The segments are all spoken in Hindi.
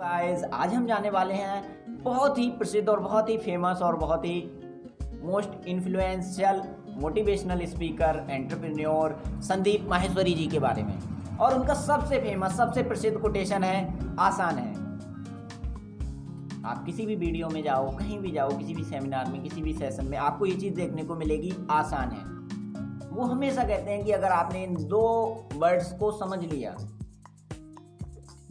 गाइस आज हम जाने वाले हैं बहुत ही प्रसिद्ध और बहुत ही फेमस और बहुत ही most influential motivational speaker entrepreneur Sandeep Maheshwari ji के बारे में। और उनका सबसे फेमस सबसे प्रसिद्ध कोटेशन है, आसान है। आप किसी भी वीडियो में जाओ, कहीं भी जाओ, किसी भी सेमिनार में, किसी भी सेशन में आपको ये चीज़ देखने को मिलेगी, आसान है। वो हमेशा कहते हैं कि अगर आपने इन दो वर्ड्स को समझ लिया,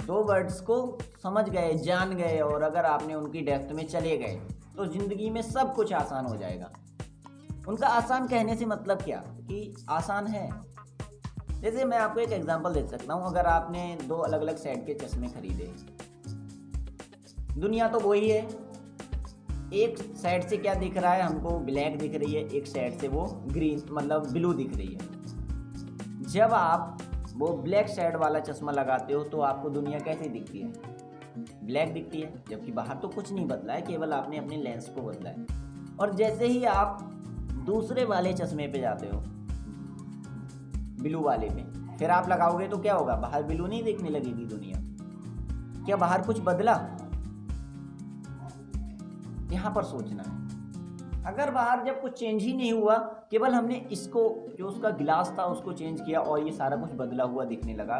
दो वर्ड्स को समझ गए, जान गए और अगर आपने उनकी डेप्थ में चले गए तो ज़िंदगी में सब कुछ आसान हो जाएगा। उनका आसान कहने से मतलब क्या कि आसान है। जैसे मैं आपको एक एग्जांपल दे सकता हूँ। अगर आपने दो अलग अलग सेट के चश्मे खरीदे, दुनिया तो वही है। एक साइड से क्या दिख रहा है, हमको ब्लैक दिख रही है, एक साइड से वो ग्रीन मतलब ब्लू दिख रही है। जब आप वो ब्लैक शेड वाला चश्मा लगाते हो तो आपको दुनिया कैसी दिखती है, ब्लैक दिखती है, जबकि बाहर तो कुछ नहीं बदला है, केवल आपने अपने लेंस को बदला है। और जैसे ही आप दूसरे वाले चश्मे पे जाते हो, ब्लू वाले पे, फिर आप लगाओगे तो क्या होगा, बाहर ब्लू नहीं दिखने लगेगी दुनिया। क्या बाहर कुछ बदला? यहाँ पर सोचना है। अगर बाहर जब कुछ चेंज ही नहीं हुआ, केवल हमने इसको जो उसका गिलास था उसको चेंज किया और ये सारा कुछ बदला हुआ दिखने लगा,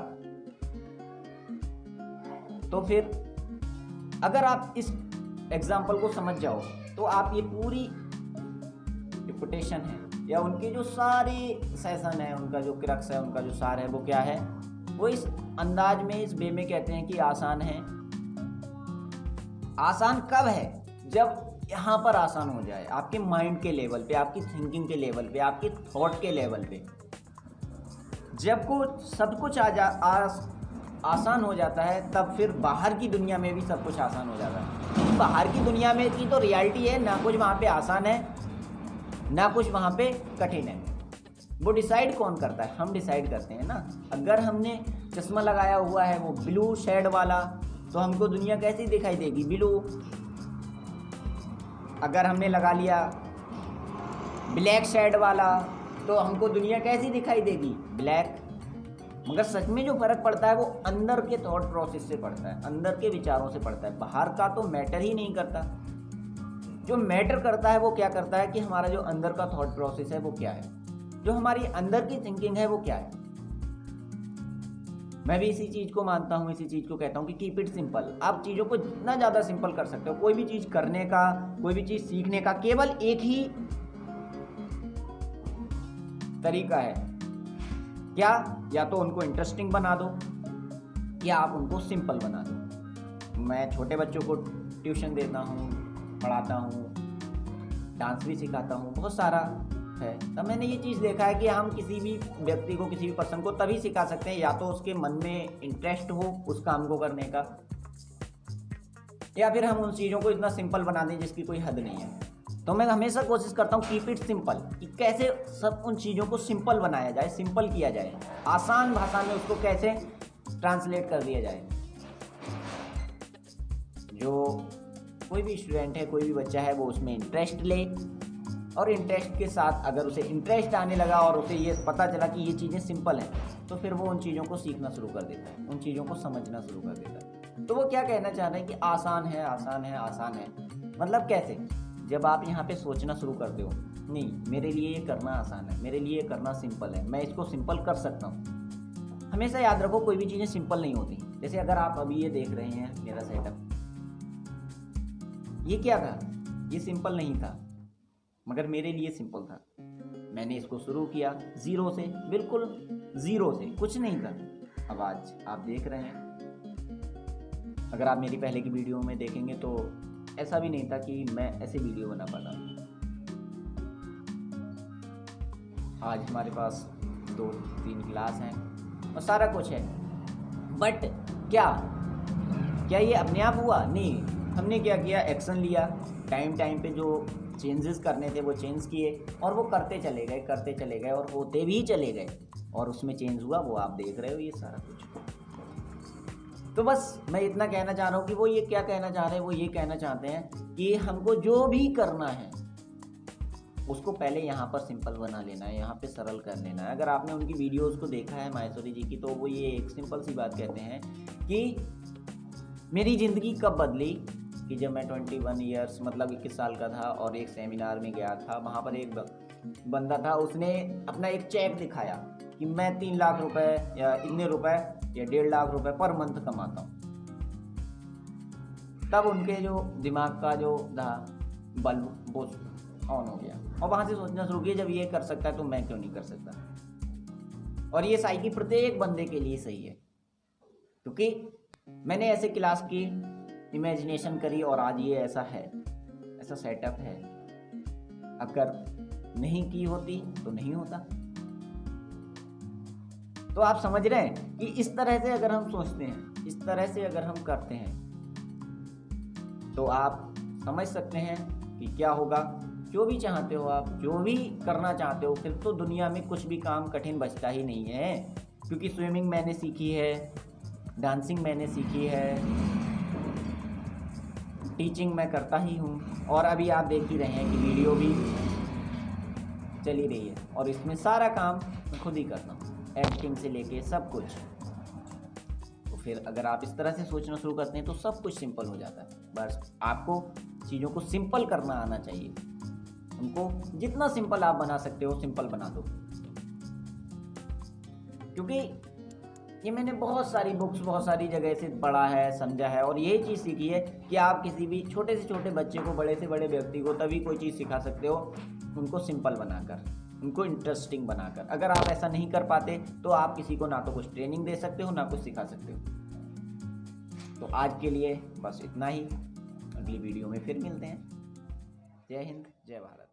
तो फिर अगर आप इस एग्जाम्पल को समझ जाओ तो आप ये पूरी रिपुटेशन है या उनके जो सारे सेशन है, उनका जो क्रक्स है, उनका जो सार है, वो क्या है, वो इस अंदाज में, इस वे में कहते हैं कि आसान है। आसान कब है? जब यहाँ पर आसान हो जाए, आपके माइंड के लेवल पे, आपकी थिंकिंग के लेवल पे, आपके थॉट के लेवल पे। जब को सब कुछ आसान हो जाता है, तब फिर बाहर की दुनिया में भी सब कुछ आसान हो जाता है। बाहर की दुनिया में की तो रियलिटी है, ना कुछ वहाँ पे आसान है, ना कुछ वहाँ पे कठिन है। वो डिसाइड कौन करता है? हम डिसाइड करते हैं ना। अगर हमने चश्मा लगाया हुआ है वो ब्लू शेड वाला, तो हमको दुनिया कैसी दिखाई देगी, ब्लू। अगर हमने लगा लिया ब्लैक शेड वाला, तो हमको दुनिया कैसी दिखाई देगी, ब्लैक। मगर सच में जो फ़र्क पड़ता है वो अंदर के थॉट प्रोसेस से पड़ता है, अंदर के विचारों से पड़ता है। बाहर का तो मैटर ही नहीं करता। जो मैटर करता है वो क्या करता है कि हमारा जो अंदर का थॉट प्रोसेस है वो क्या है, जो हमारी अंदर की थिंकिंग है वो क्या है। मैं भी इसी चीज़ को मानता हूँ, इसी चीज़ को कहता हूँ कि कीप इट सिंपल। आप चीज़ों को जितना ज़्यादा सिंपल कर सकते हो, कोई भी चीज़ करने का, कोई भी चीज़ सीखने का केवल एक ही तरीका है। क्या? या तो उनको इंटरेस्टिंग बना दो या आप उनको सिंपल बना दो। मैं छोटे बच्चों को ट्यूशन देता हूँ, पढ़ाता हूँ, डांस भी सिखाता हूँ, बहुत सारा है। तब मैंने ये चीज़ देखा है कि हम किसी भी व्यक्ति को, किसी भी पर्सन को तभी सिखा सकते हैं या तो उसके मन में इंटरेस्ट हो उस काम को करने का, या फिर हम उन चीज़ों को इतना सिंपल बना दें जिसकी कोई हद नहीं है। तो मैं हमेशा कोशिश करता हूँ कीप इट सिंपल, कि कैसे सब उन चीज़ों को सिंपल बनाया जाए, सिंपल किया जाए, आसान भाषा में उसको कैसे ट्रांसलेट कर दिया जाए। जो कोई भी स्टूडेंट है, कोई भी बच्चा है, वो उसमें इंटरेस्ट ले, और इंटरेस्ट के साथ अगर उसे इंटरेस्ट आने लगा और उसे ये पता चला कि ये चीज़ें सिंपल हैं, तो फिर वो उन चीज़ों को सीखना शुरू कर देता है, उन चीज़ों को समझना शुरू कर देता है। तो वो क्या कहना चाह रहे हैं कि आसान है, आसान है, आसान है, मतलब कैसे? जब आप यहाँ पे सोचना शुरू करते हो, नहीं मेरे लिए ये करना आसान है, मेरे लिए ये करना सिंपल है, मैं इसको सिंपल कर सकता हूँ। हमेशा याद रखो, कोई भी चीज़ें सिंपल नहीं होती। जैसे अगर आप अभी ये देख रहे हैं मेरा सेटअप, ये क्या था, ये सिंपल नहीं था, मगर मेरे लिए सिंपल था। मैंने इसको शुरू किया ज़ीरो से, बिल्कुल ज़ीरो से, कुछ नहीं था। अब आज आप देख रहे हैं। अगर आप मेरी पहले की वीडियो में देखेंगे तो ऐसा भी नहीं था कि मैं ऐसे वीडियो बना पाता। आज हमारे पास 2-3 क्लास हैं और सारा कुछ है। बट क्या ये अपने आप हुआ? नहीं। हमने क्या किया, एक्शन लिया, टाइम पे जो चेंजेस करने थे वो चेंज किए, और वो करते चले गए और होते भी चले गए, और उसमें चेंज हुआ, वो आप देख रहे हो ये सारा कुछ। तो बस मैं इतना कहना चाह रहा हूँ कि वो ये क्या कहना चाह रहे हैं, वो ये कहना चाहते हैं कि हमको जो भी करना है उसको पहले यहाँ पर सिंपल बना लेना है, यहाँ पे सरल कर लेना है। अगर आपने उनकी वीडियोस को देखा है माहेश्वरी जी की, तो वो ये एक सिंपल सी बात कहते हैं कि मेरी ज़िंदगी कब बदली कि जब मैं 21 ईयर्स मतलब 21 साल का था और एक सेमिनार में गया था। वहाँ पर एक बंदा था, उसने अपना एक चेक दिखाया कि मैं 3 लाख रुपए या इतने रुपए या 1.5 लाख रुपए पर मंथ कमाता हूँ। तब उनके जो दिमाग का जो था बल्ब वो ऑन हो गया और वहाँ से सोचना शुरू किया, जब ये कर सकता है तो मैं क्यों नहीं कर सकता। और ये साइकी प्रत्येक बंदे के लिए सही है, क्योंकि मैंने ऐसे क्लास की इमेजिनेशन करी और आज ये ऐसा है, ऐसा सेटअप है। अगर नहीं की होती तो नहीं होता। तो आप समझ रहे हैं कि इस तरह से अगर हम सोचते हैं, इस तरह से अगर हम करते हैं, तो आप समझ सकते हैं कि क्या होगा। जो भी चाहते हो आप, जो भी करना चाहते हो, फिर तो दुनिया में कुछ भी काम कठिन बचता ही नहीं है। क्योंकि स्विमिंग मैंने सीखी है, डांसिंग मैंने सीखी है, टीचिंग मैं करता ही हूँ, और अभी आप देख ही रहे हैं कि वीडियो भी चल ही रही है और इसमें सारा काम मैं खुद ही करता हूँ, एडिटिंग से लेके सब कुछ। तो फिर अगर आप इस तरह से सोचना शुरू करते हैं तो सब कुछ सिंपल हो जाता है। बस आपको चीज़ों को सिंपल करना आना चाहिए। उनको जितना सिंपल आप बना सकते हो सिंपल बना दो। क्योंकि ये मैंने बहुत सारी बुक्स, बहुत सारी जगह से पढ़ा है, समझा है, और यही चीज़ सीखी है कि आप किसी भी छोटे से छोटे बच्चे को, बड़े से बड़े व्यक्ति को तभी कोई चीज़ सिखा सकते हो उनको सिंपल बनाकर, उनको इंटरेस्टिंग बनाकर। अगर आप ऐसा नहीं कर पाते तो आप किसी को ना तो कुछ ट्रेनिंग दे सकते हो, ना कुछ सिखा सकते हो। तो आज के लिए बस इतना ही। अगली वीडियो में फिर मिलते हैं। जय हिंद, जय भारत।